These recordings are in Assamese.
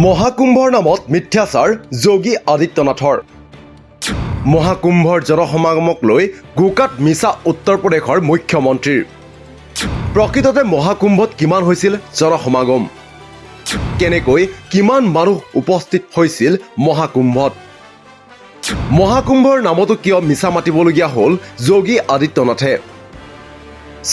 মহাকুম্ভৰ নামত মিথ্যাচাৰ যোগী আদিত্যনাথৰ। মহাকুম্ভৰ জনসমাগমক লৈ গোকাত মিছা উত্তৰ প্ৰদেশৰ মুখ্যমন্ত্ৰীৰ। প্ৰকৃততে মহাকুম্ভত কিমান হৈছিল জনসমাগম, কেনেকৈ কিমান মানুহ উপস্থিত হৈছিল মহাকুম্ভত, মহাকুম্ভৰ নামতো কিয় মিছা মাতিবলগীয়া হ'ল যোগী আদিত্যনাথে।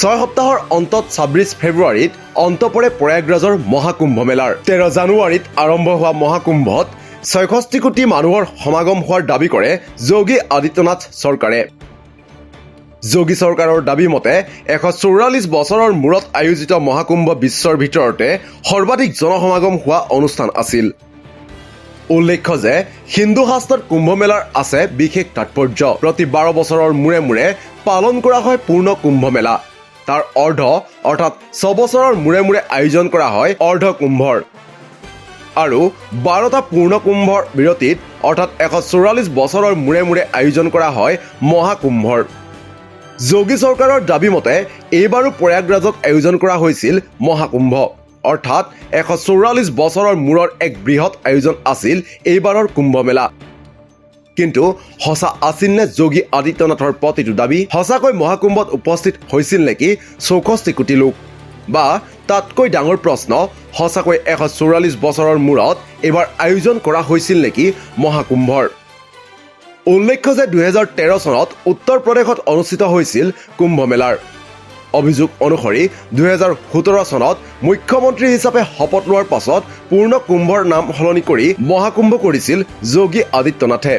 6 সপ্তাহৰ অন্তত 26 ফেব্ৰুৱাৰীত অন্ত পৰে প্ৰয়াগৰাজৰ মহাকুম্ভ মেলাৰ। 13 জানুৱাৰীত আৰম্ভ হোৱা মহাকুম্ভত 66 কোটি মানুহৰ সমাগম হোৱাৰ দাবী কৰে যোগী আদিত্যনাথ চৰকাৰে। যোগী চৰকাৰৰ দাবী মতে 144 বছৰৰ মূৰত আয়োজিত মহাকুম্ভ বিশ্বৰ ভিতৰতে সৰ্বাধিক জনসমাগম হোৱা অনুষ্ঠান আছিল। উল্লেখ্য যে হিন্দু শাস্ত্ৰত কুম্ভ মেলাৰ আছে বিশেষ তাৎপৰ্য। প্ৰতি 12 বছৰৰ মূৰে মূৰে পালন কৰা হয় পূৰ্ণ কুম্ভ মেলা। তাৰ অৰ্ধ অৰ্থাৎ 6 বছৰৰ মূৰে মূৰে আয়োজন কৰা হয় অৰ্ধ কুম্ভৰ, আৰু 12টা পূৰ্ণ কুম্ভৰ বিৰতিত অৰ্থাৎ 144 বছৰৰ মূৰে মূৰে আয়োজন কৰা হয় মহাকুম্ভৰ। যোগী চৰকাৰৰ দাবী মতে এইবাৰো প্ৰয়াগৰাজত আয়োজন কৰা হৈছিল মহাকুম্ভ, অৰ্থাৎ 144 বছৰৰ মূৰৰ এক বৃহৎ আয়োজন আছিল এইবাৰৰ কুম্ভ মেলা। কিন্তু সঁচা আছিল নে যোগী আদিত্যনাথৰ প্ৰতিটো দাবী? সঁচাকৈ মহাকুম্ভত উপস্থিত হৈছিল নেকি 64 কোটি লোক? বা তাতকৈ ডাঙৰ প্ৰশ্ন, সঁচাকৈ 144 বছৰৰ মূৰত এইবাৰ আয়োজন কৰা হৈছিল নেকি মহাকুম্ভৰ? উল্লেখ্য যে 2013 চনত উত্তৰ প্ৰদেশত অনুষ্ঠিত হৈছিল কুম্ভ মেলাৰ। অভিযোগ অনুসৰি 2017 চনত মুখ্যমন্ত্ৰী হিচাপে শপত লোৱাৰ পাছত পূৰ্ণ কুম্ভৰ নাম সলনি কৰি মহাকুম্ভ কৰিছিল যোগী আদিত্যনাথে,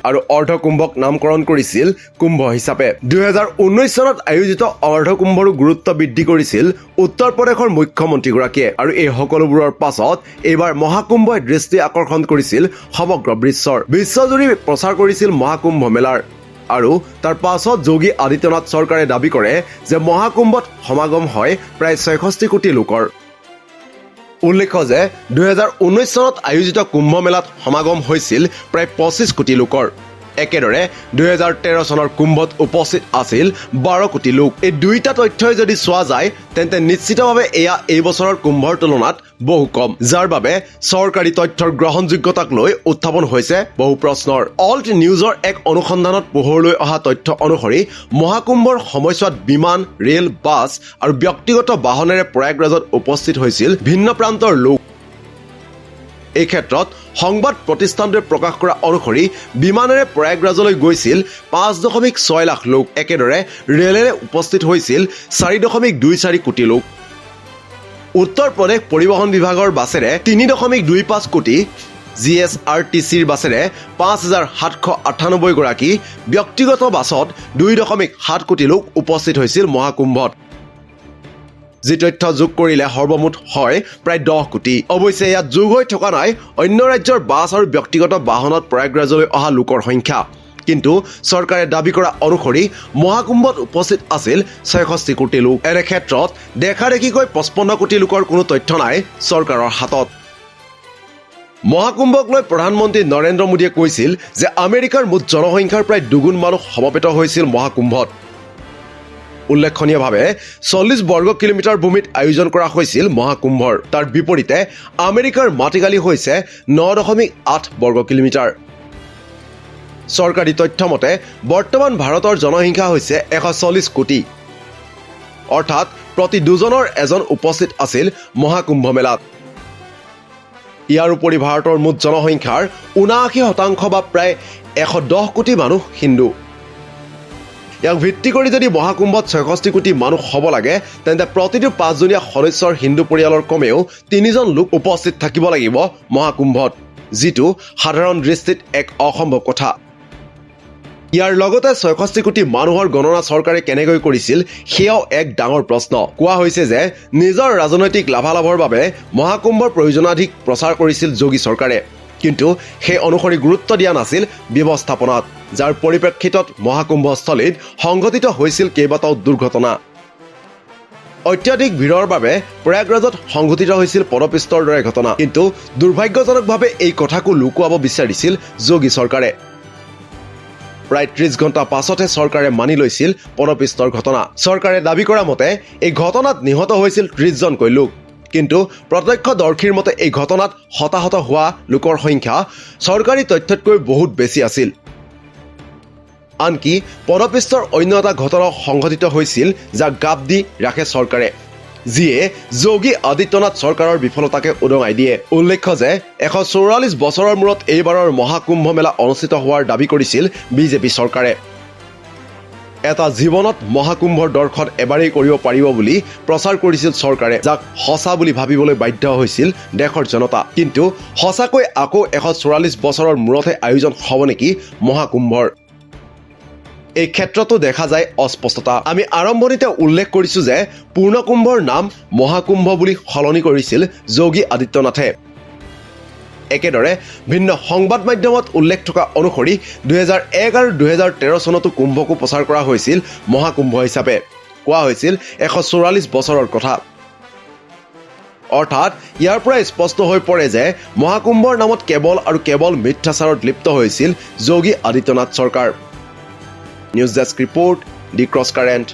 আৰু অৰ্ধকুম্ভক নামকৰণ কৰিছিল কুম্ভ হিচাপে। 2019 চনত আয়োজিত অৰ্ধকুম্ভৰো গুৰুত্ব বৃদ্ধি কৰিছিল উত্তৰ প্ৰদেশৰ মুখ্যমন্ত্ৰীগৰাকীয়ে, আৰু এই সকলোবোৰৰ পাছত এইবাৰ মহাকুম্ভই দৃষ্টি আকৰ্ষণ কৰিছিল সমগ্ৰ বিশ্বজুৰি প্ৰচাৰ কৰিছিল মহাকুম্ভ মেলাৰ। আৰু তাৰ পাছত যোগী আদিত্যনাথ চৰকাৰে দাবী কৰে যে মহাকুম্ভত সমাগম হয় প্ৰায় 66 কোটি লোকৰ। উল্লেখ্য যে 2019 চনত আয়োজিত কুম্ভ মেলাত সমাগম হৈছিল প্ৰায় 25 কোটি লোকৰ। একেদৰে 2013 চনৰ কুম্ভত উপস্থিত আছিল 12 কোটি লোক। এই দুইটা তথ্যই যদি চোৱা যায় তেন্তে নিশ্চিতভাৱে এয়া এই বছৰৰ কুম্ভৰ তুলনাত বহু কম, যাৰ বাবে চৰকাৰী তথ্যৰ গ্ৰহণযোগ্যতাক লৈ উত্থাপন হৈছে বহু প্ৰশ্নৰ। অল্ট নিউজৰ এক অনুসন্ধানত পোহৰলৈ অহা তথ্য অনুসৰি মহাকুম্ভৰ সময়ছোৱাত বিমান, ৰেল, বাছ আৰু ব্যক্তিগত বাহনেৰে প্ৰয়াগৰাজত উপস্থিত হৈছিল ভিন্ন প্ৰান্তৰ লোক। এই ক্ষেত্ৰত সংবাদ প্ৰতিষ্ঠানটোৱে প্ৰকাশ কৰা অনুসৰি বিমানেৰে প্ৰয়াগৰাজলৈ গৈছিল 5.6 লাখ লোক। একেদৰে ৰেলেৰে উপস্থিত হৈছিল 4.24 কোটি লোক। উত্তৰ প্ৰদেশ পৰিবহণ বিভাগৰ বাছেৰে 3.25 কোটি, GSRTCৰ বাছেৰে 5,798 গৰাকী, ব্যক্তিগত বাছত 2.7 কোটি লোক উপস্থিত হৈছিল মহাকুম্ভত। যি তথ্য যোগ কৰিলে সৰ্বমুঠ হয় প্ৰায় 10 কোটি। অৱশ্যে ইয়াত যোগ হৈ থকা নাই অন্য ৰাজ্যৰ বাছ আৰু ব্যক্তিগত বাহনত প্ৰয়াগৰাজলৈ অহা লোকৰ সংখ্যা। কিন্তু চৰকাৰে দাবী কৰা অনুসৰি মহাকুম্ভত উপস্থিত আছিল 66 কোটি লোক। এনে ক্ষেত্ৰত দেখাদেখিকৈ 55 কোটি লোকৰ কোনো তথ্য নাই চৰকাৰৰ হাতত। মহাকুম্ভক লৈ প্ৰধানমন্ত্ৰী নৰেন্দ্ৰ মোদীয়ে কৈছিল যে আমেৰিকাৰ মুঠ জনসংখ্যাৰ প্ৰায় দুগুণ মানুহ সমবেত হৈছিল মহাকুম্ভত। উল্লেখনীয়ভাৱে 40 বৰ্গ কিলোমিটাৰ ভূমিত আয়োজন কৰা হৈছিল মহাকুম্ভৰ। তাৰ বিপৰীতে আমেৰিকাৰ মাটিকালি হৈছে 9.8 বৰ্গ কিলোমিটাৰ। চৰকাৰী তথ্য মতে বৰ্তমান ভাৰতৰ জনসংখ্যা হৈছে 140 কোটি, অৰ্থাৎ প্ৰতি 2জনৰ এজন উপস্থিত আছিল মহাকুম্ভ মেলাত। ইয়াৰ উপৰি ভাৰতৰ মুঠ জনসংখ্যাৰ 79% বা প্ৰায় 110 কোটি মানুহ হিন্দু। ইয়াক ভিত্তি কৰি যদি মহাকুম্ভত 66 কোটি মানুহ হ'ব লাগে তেন্তে প্ৰতিটো 5জনীয়া সদস্যৰ হিন্দু পৰিয়ালৰ কমেও 3জন লোক উপস্থিত থাকিব লাগিব মহাকুম্ভত, যিটো সাধাৰণ দৃষ্টিত এক অসম্ভৱ কথা। ইয়াৰ লগতে 66 কোটি মানুহৰ গণনা চৰকাৰে কেনেকৈ কৰিছিল সেয়াও এক ডাঙৰ প্ৰশ্ন। কোৱা হৈছে যে নিজৰ ৰাজনৈতিক লাভালাভৰ বাবে মহাকুম্ভৰ প্ৰয়োজনাধিক প্ৰচাৰ কৰিছিল যোগী চৰকাৰে, কিন্তু সেই অনুসৰি গুৰুত্ব দিয়া নাছিল ব্যৱস্থাপনাত, যাৰ পৰিপ্ৰেক্ষিতত মহাকুম্ভস্থলীত সংঘটিত হৈছিল কেইবাটাও দুৰ্ঘটনা। অত্যাধিক ভিৰৰ বাবে প্ৰয়াগৰাজত সংঘটিত হৈছিল পদপিষ্টৰ দৰে ঘটনা, কিন্তু দুৰ্ভাগ্যজনকভাৱে এই কথাকো লুকুৱাব বিচাৰিছিল যোগী চৰকাৰে। প্ৰায় 30 ঘণ্টা পাছতহে চৰকাৰে মানি লৈছিল পদপিষ্টৰ ঘটনা। চৰকাৰে দাবী কৰা মতে এই ঘটনাত নিহত হৈছিল 30জনকৈ লোক, কিন্তু প্ৰত্যক্ষদৰ্শীৰ মতে এই ঘটনাত হতাহত হোৱা লোকৰ সংখ্যা চৰকাৰী তথ্যতকৈ বহুত বেছি আছিল। আনকি পদপৃষ্ঠৰ অন্য এটা ঘটনাও সংঘটিত হৈছিল যাক গাপ দি ৰাখে চৰকাৰে, যিয়ে যোগী আদিত্যনাথ চৰকাৰৰ বিফলতাকে উদঙাই দিয়ে। উল্লেখ্য যে 144 বছৰৰ মূৰত এইবাৰৰ মহাকুম্ভ মেলা অনুষ্ঠিত হোৱাৰ দাবী কৰিছিল বিজেপি চৰকাৰে। এটা জীৱনত মহাকুম্ভৰ দৰ্শন এবাৰেই কৰিব পাৰিব বুলি প্ৰচাৰ কৰিছিল চৰকাৰে, যাক সঁচা বুলি ভাবিবলৈ বাধ্য হৈছিল দেশৰ জনতা। কিন্তু সঁচাকৈ আকৌ 144 বছৰৰ মূৰতহে আয়োজন হ'ব নেকি মহাকুম্ভৰ? এই ক্ষেত্ৰতো দেখা যায় অস্পষ্টতা। আমি আৰম্ভণিতে উল্লেখ কৰিছোঁ যে পূৰ্ণকুম্ভৰ নাম মহাকুম্ভ বুলি সলনি কৰিছিল যোগী আদিত্যনাথে। একেদৰে ভিন্ন সংবাদ মাধ্যমত উল্লেখ থকা অনুসৰি 2001 আৰু 2013 চনতো কুম্ভকো প্ৰচাৰ কৰা হৈছিল মহাকুম্ভ হিচাপে। কোৱা হৈছিল 144 বছৰৰ কথা। অৰ্থাৎ ইয়াৰ পৰা স্পষ্ট হৈ পৰে যে মহাকুম্ভৰ নামত কেৱল আৰু কেৱল মিথ্যাচাৰত লিপ্ত হৈছিল যোগী আদিত্যনাথ চৰকাৰ। নিউজ ডেস্ক ৰিপৰ্ট, দি ক্ৰছ কাৰেণ্ট।